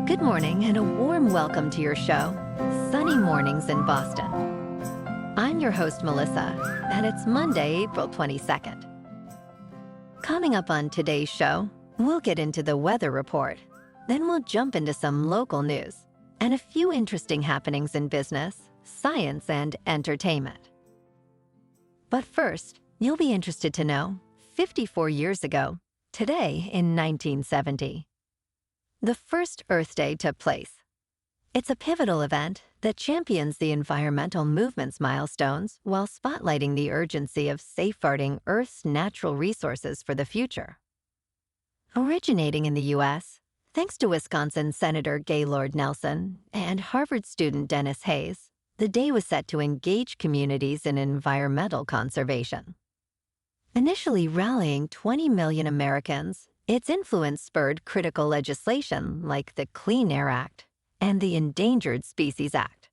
Good morning and a warm welcome to your show, Sunny Mornings in Boston. I'm your host, Melissa, and it's Monday, April 22nd. Coming up on today's show, we'll get into the weather report. Then we'll jump into some local news and a few interesting happenings in business, science, and entertainment. But first, you'll be interested to know, 54 years ago, today in 1970, the first Earth Day took place. It's a pivotal event that champions the environmental movement's milestones while spotlighting the urgency of safeguarding Earth's natural resources for the future. Originating in the U.S., thanks to Wisconsin Senator Gaylord Nelson and Harvard student Dennis Hayes, the day was set to engage communities in environmental conservation. Initially rallying 20 million Americans, its influence spurred critical legislation like the Clean Air Act and the Endangered Species Act.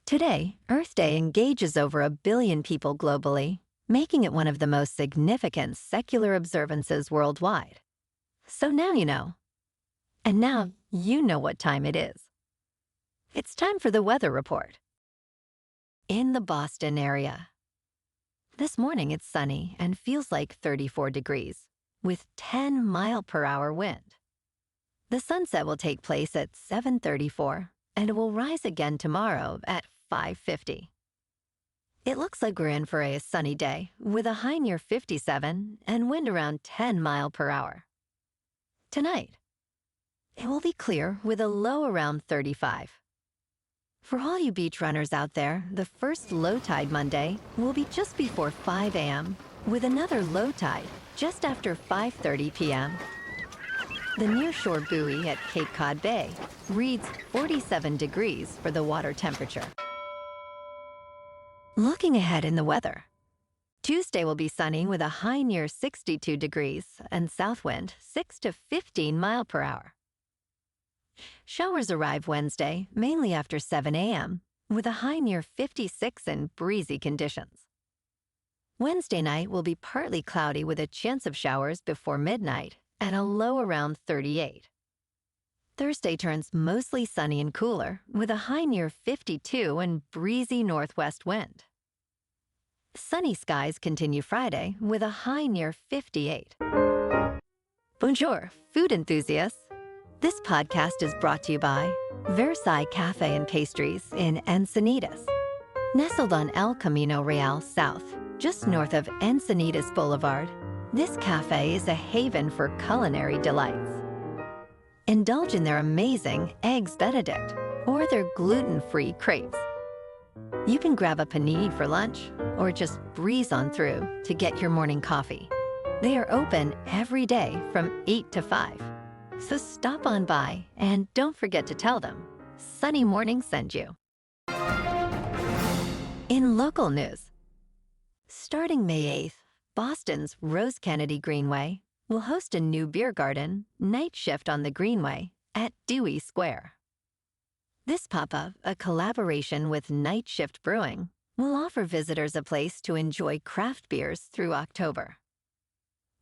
Today, Earth Day engages over 1 billion people globally, making it one of the most significant secular observances worldwide. So now you know. And now you know what time it is. It's time for the weather report. In the Boston area. This morning it's sunny and feels like 34 degrees, with 10-mile-per-hour wind. The sunset will take place at 7:34, and it will rise again tomorrow at 5:50. It looks like we're in for a sunny day, with a high near 57 and wind around 10 miles per hour. Tonight, it will be clear with a low around 35. For all you beach runners out there, the first low tide Monday will be just before 5 a.m., with another low tide just after 5:30 p.m. The nearshore buoy at Cape Cod Bay reads 47 degrees for the water temperature. Looking ahead in the weather. Tuesday will be sunny with a high near 62 degrees and south wind 6 to 15 miles per hour. Showers arrive Wednesday, mainly after 7 a.m., with a high near 56 and breezy conditions. Wednesday night will be partly cloudy with a chance of showers before midnight at a low around 38. Thursday turns mostly sunny and cooler with a high near 52 and breezy northwest wind. Sunny skies continue Friday with a high near 58. Bonjour, food enthusiasts. This podcast is brought to you by Versailles Cafe and Pastries in Encinitas. Nestled on El Camino Real South, just north of Encinitas Boulevard, this cafe is a haven for culinary delights. Indulge in their amazing Eggs Benedict or their gluten-free crepes. You can grab a panini for lunch or just breeze on through to get your morning coffee. They are open every day from 8 to 5. So stop on by and don't forget to tell them Sunny Morning sent you. In local news, starting May 8th, Boston's Rose Kennedy Greenway will host a new beer garden, Night Shift on the Greenway, at Dewey Square. This pop-up, a collaboration with Night Shift Brewing, will offer visitors a place to enjoy craft beers through October.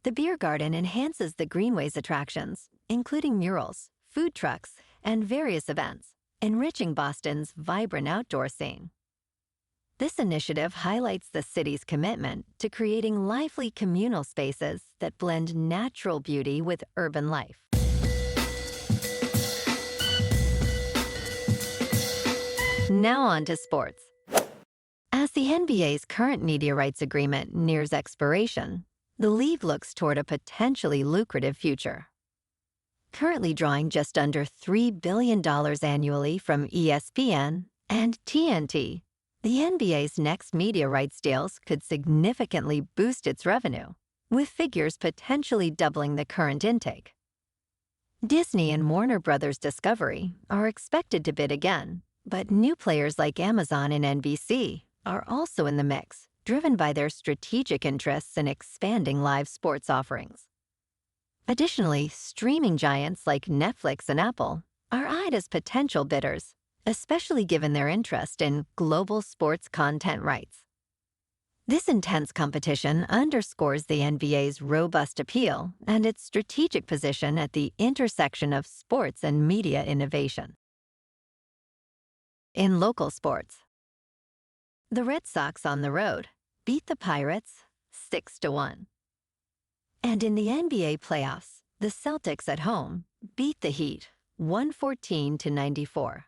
The beer garden enhances the Greenway's attractions, including murals, food trucks, and various events, enriching Boston's vibrant outdoor scene. This initiative highlights the city's commitment to creating lively communal spaces that blend natural beauty with urban life. Now on to sports. As the NBA's current media rights agreement nears expiration, the league looks toward a potentially lucrative future. Currently drawing just under $3 billion annually from ESPN and TNT, the NBA's next media rights deals could significantly boost its revenue, with figures potentially doubling the current intake. Disney and Warner Bros. Discovery are expected to bid again, but new players like Amazon and NBC are also in the mix, driven by their strategic interests in expanding live sports offerings. Additionally, streaming giants like Netflix and Apple are eyed as potential bidders, especially given their interest in global sports content rights. This intense competition underscores the NBA's robust appeal and its strategic position at the intersection of sports and media innovation. In local sports, the Red Sox on the road beat the Pirates 6-1. And in the NBA playoffs, the Celtics at home beat the Heat 114-94.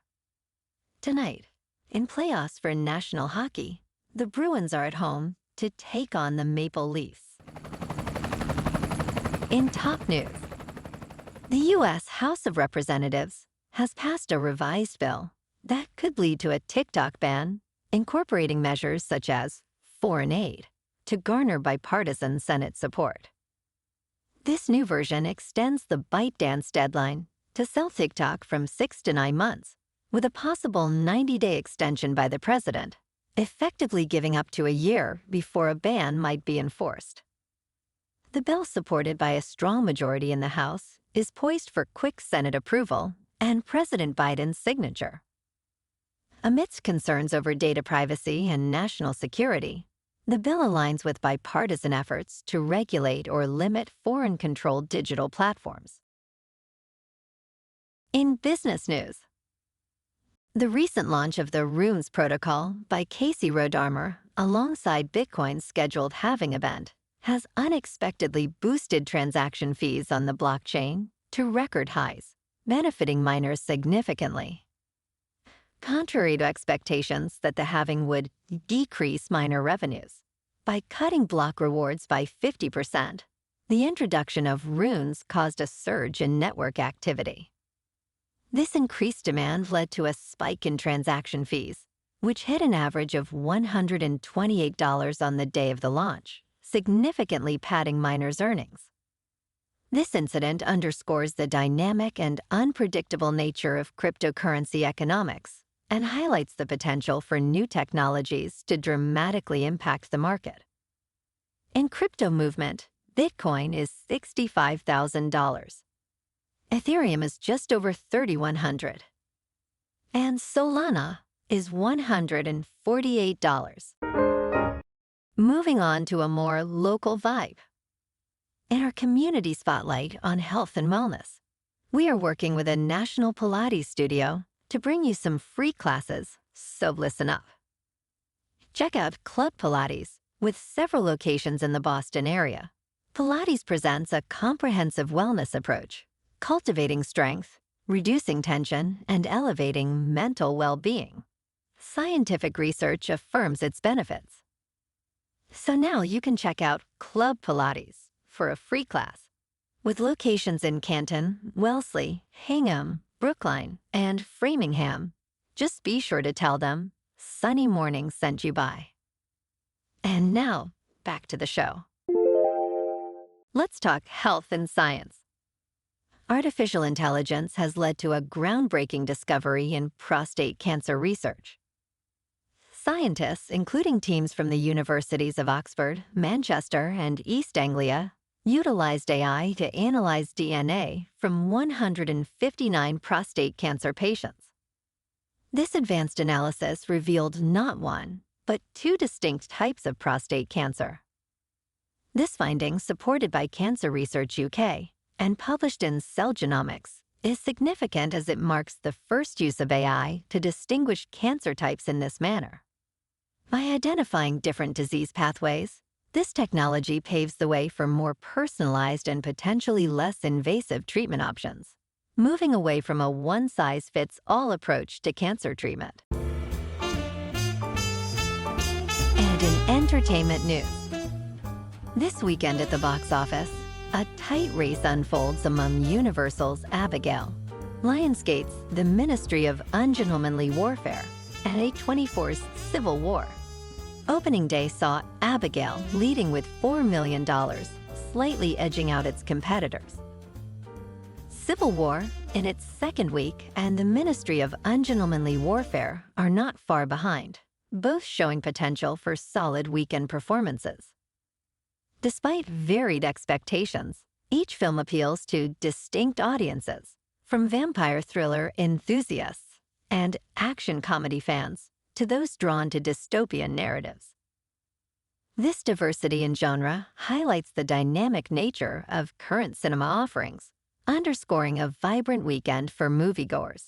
Tonight, in playoffs for National Hockey, the Bruins are at home to take on the Maple Leafs. In top news, the U.S. House of Representatives has passed a revised bill that could lead to a TikTok ban, incorporating measures such as foreign aid to garner bipartisan Senate support. This new version extends the ByteDance deadline to sell TikTok from 6 to 9 months, with a possible 90-day extension by the president, effectively giving up to a year before a ban might be enforced. The bill, supported by a strong majority in the House, is poised for quick Senate approval and President Biden's signature. Amidst concerns over data privacy and national security, the bill aligns with bipartisan efforts to regulate or limit foreign-controlled digital platforms. In business news, the recent launch of the Runes protocol by Casey Rodarmer alongside Bitcoin's scheduled halving event has unexpectedly boosted transaction fees on the blockchain to record highs, benefiting miners significantly. Contrary to expectations that the halving would decrease miner revenues, by cutting block rewards by 50%, the introduction of Runes caused a surge in network activity. This increased demand led to a spike in transaction fees, which hit an average of $128 on the day of the launch, significantly padding miners' earnings. This incident underscores the dynamic and unpredictable nature of cryptocurrency economics and highlights the potential for new technologies to dramatically impact the market. In crypto movement, Bitcoin is $65,000. Ethereum is just over $3,100. And Solana is $148. Moving on to a more local vibe. In our community spotlight on health and wellness, we are working with a national Pilates studio to bring you some free classes, so listen up. Check out Club Pilates, with several locations in the Boston area. Pilates presents a comprehensive wellness approach, cultivating strength, reducing tension, and elevating mental well-being. Scientific research affirms its benefits. So now you can check out Club Pilates for a free class. With locations in Canton, Wellesley, Hingham, Brookline, and Framingham, just be sure to tell them Sunny Mornings sent you by. And now, back to the show. Let's talk health and science. Artificial intelligence has led to a groundbreaking discovery in prostate cancer research. Scientists, including teams from the universities of Oxford, Manchester, and East Anglia, utilized AI to analyze DNA from 159 prostate cancer patients. This advanced analysis revealed not one, but 2 distinct types of prostate cancer. This finding, supported by Cancer Research UK and published in Cell Genomics, is significant as it marks the first use of AI to distinguish cancer types in this manner. By identifying different disease pathways, this technology paves the way for more personalized and potentially less invasive treatment options, moving away from a one-size-fits-all approach to cancer treatment. And in entertainment news, this weekend at the box office, a tight race unfolds among Universal's Abigail, Lionsgate's The Ministry of Ungentlemanly Warfare, and A24's Civil War. Opening day saw Abigail leading with $4 million, slightly edging out its competitors. Civil War, in its second week, and The Ministry of Ungentlemanly Warfare are not far behind, both showing potential for solid weekend performances. Despite varied expectations, each film appeals to distinct audiences, from vampire thriller enthusiasts and action comedy fans to those drawn to dystopian narratives. This diversity in genre highlights the dynamic nature of current cinema offerings, underscoring a vibrant weekend for moviegoers.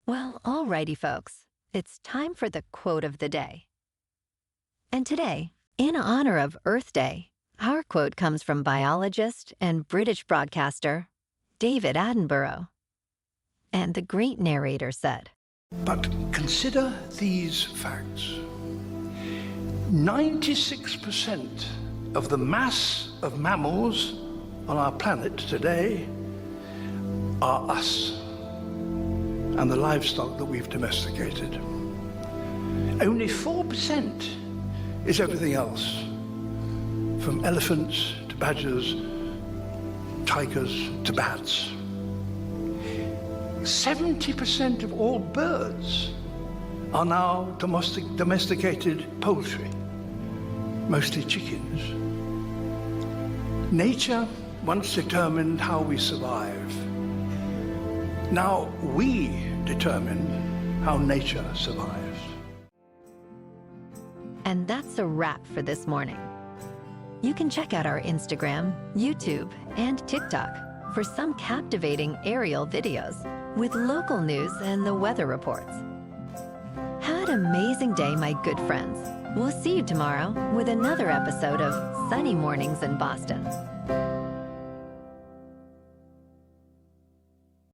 Well, alrighty, folks, it's time for the quote of the day. And today, in honor of Earth Day, our quote comes from biologist and British broadcaster David Attenborough. And the great narrator said, "But consider these facts. 96% of the mass of mammals on our planet today are us and the livestock that we've domesticated. Only 4% is everything else, from elephants to badgers, tigers to bats. 70% of all birds are now domesticated poultry, mostly chickens. Nature once determined how we survive. Now we determine how nature survives." And that's a wrap for this morning. You can check out our Instagram, YouTube, and TikTok for some captivating aerial videos with local news and the weather reports. Have an amazing day, my good friends. We'll see you tomorrow with another episode of Sunny Mornings in Boston.